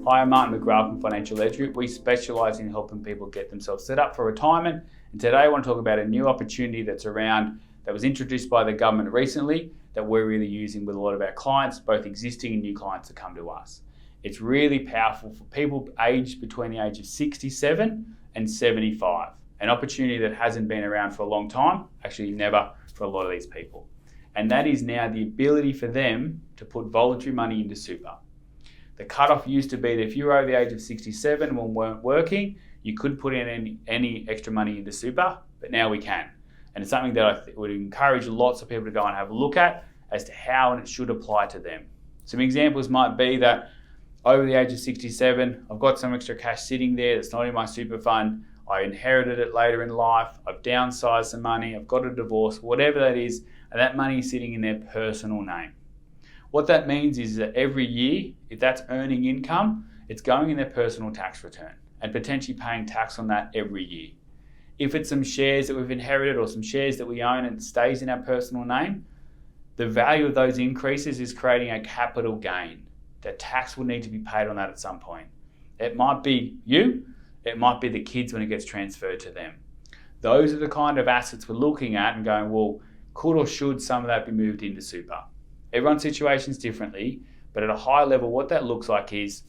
Hi, I'm Martin McGrath from Financial Edge Group. We specialise in helping people get themselves set up for retirement. And today I want to talk about a new opportunity that's around, that was introduced by the government recently, that we're really using with a lot of our clients, both existing and new clients that come to us. It's really powerful for people aged between the age of 67 and 75. An opportunity that hasn't been around for a long time, actually never for a lot of these people. And that is now the ability for them to put voluntary money into super. The cutoff used to be that if you were over the age of 67 and weren't working, you could put in any extra money into super, but now we can. And it's something that I would encourage lots of people to go and have a look at as to how and it should apply to them. Some examples might be that over the age of 67, I've got some extra cash sitting there that's not in my super fund. I inherited it later in life. I've downsized some money. I've got a divorce, whatever that is, and that money is sitting in their personal name. What that means is that every year, if that's earning income, it's going in their personal tax return and potentially paying tax on that every year. If it's some shares that we've inherited or some shares that we own and it stays in our personal name, the value of those increases is creating a capital gain. That tax will need to be paid on that at some point. It might be you, it might be the kids when it gets transferred to them. Those are the kind of assets we're looking at and going, well, could or should some of that be moved into super? Everyone's situation's differently, but at a high level, what that looks like is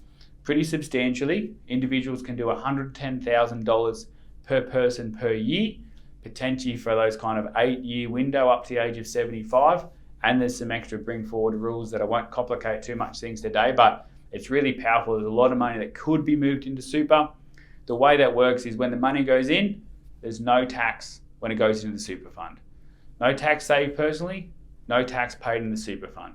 pretty substantially, individuals can do $110,000 per person per year, potentially for those kind of 8-year window up to the age of 75. And there's some extra bring forward rules that I won't complicate too much things today, but it's really powerful. There's a lot of money that could be moved into super. The way that works is when the money goes in, there's no tax when it goes into the super fund. No tax saved personally, no tax paid in the super fund.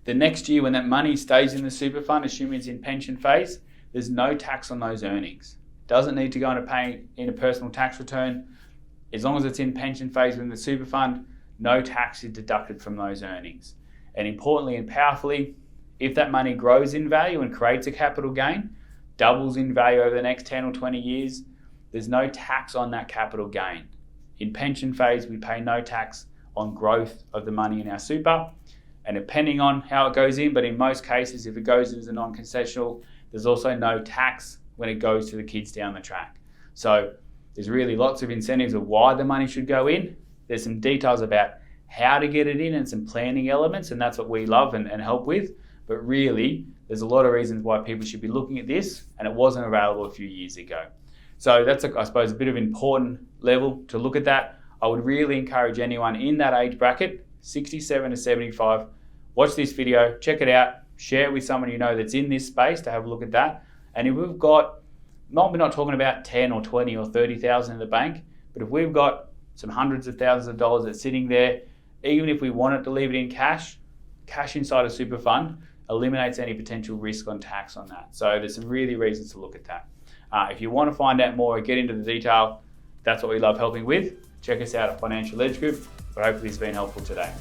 The next year when that money stays in the super fund, assuming it's in pension phase, there's no tax on those earnings. Doesn't need to go and pay in a personal tax return. As long as it's in pension phase within the super fund, no tax is deducted from those earnings. And importantly and powerfully, if that money grows in value and creates a capital gain, doubles in value over the next 10 or 20 years, there's no tax on that capital gain. In pension phase, we pay no tax on growth of the money in our super, and depending on how it goes in, but in most cases, if it goes in as a non-concessional, there's also no tax when it goes to the kids down the track. So there's really lots of incentives of why the money should go in. There's some details about how to get it in and some planning elements, and that's what we love and help with. But really, there's a lot of reasons why people should be looking at this, and it wasn't available a few years ago. So that's, I suppose, a bit of an important level to look at that. I would really encourage anyone in that age bracket, 67 to 75, watch this video, check it out, share it with someone you know that's in this space to have a look at that. And if we've got, we're not talking about 10 or 20 or 30,000 in the bank, but if we've got some hundreds of thousands of dollars that's sitting there, even if we wanted to leave it in cash inside a super fund eliminates any potential risk on tax on that. So there's some really reasons to look at that. If you want to find out more or get into the detail, that's what we love helping with. Check us out at Financial Edge Group, but hopefully it's been helpful today.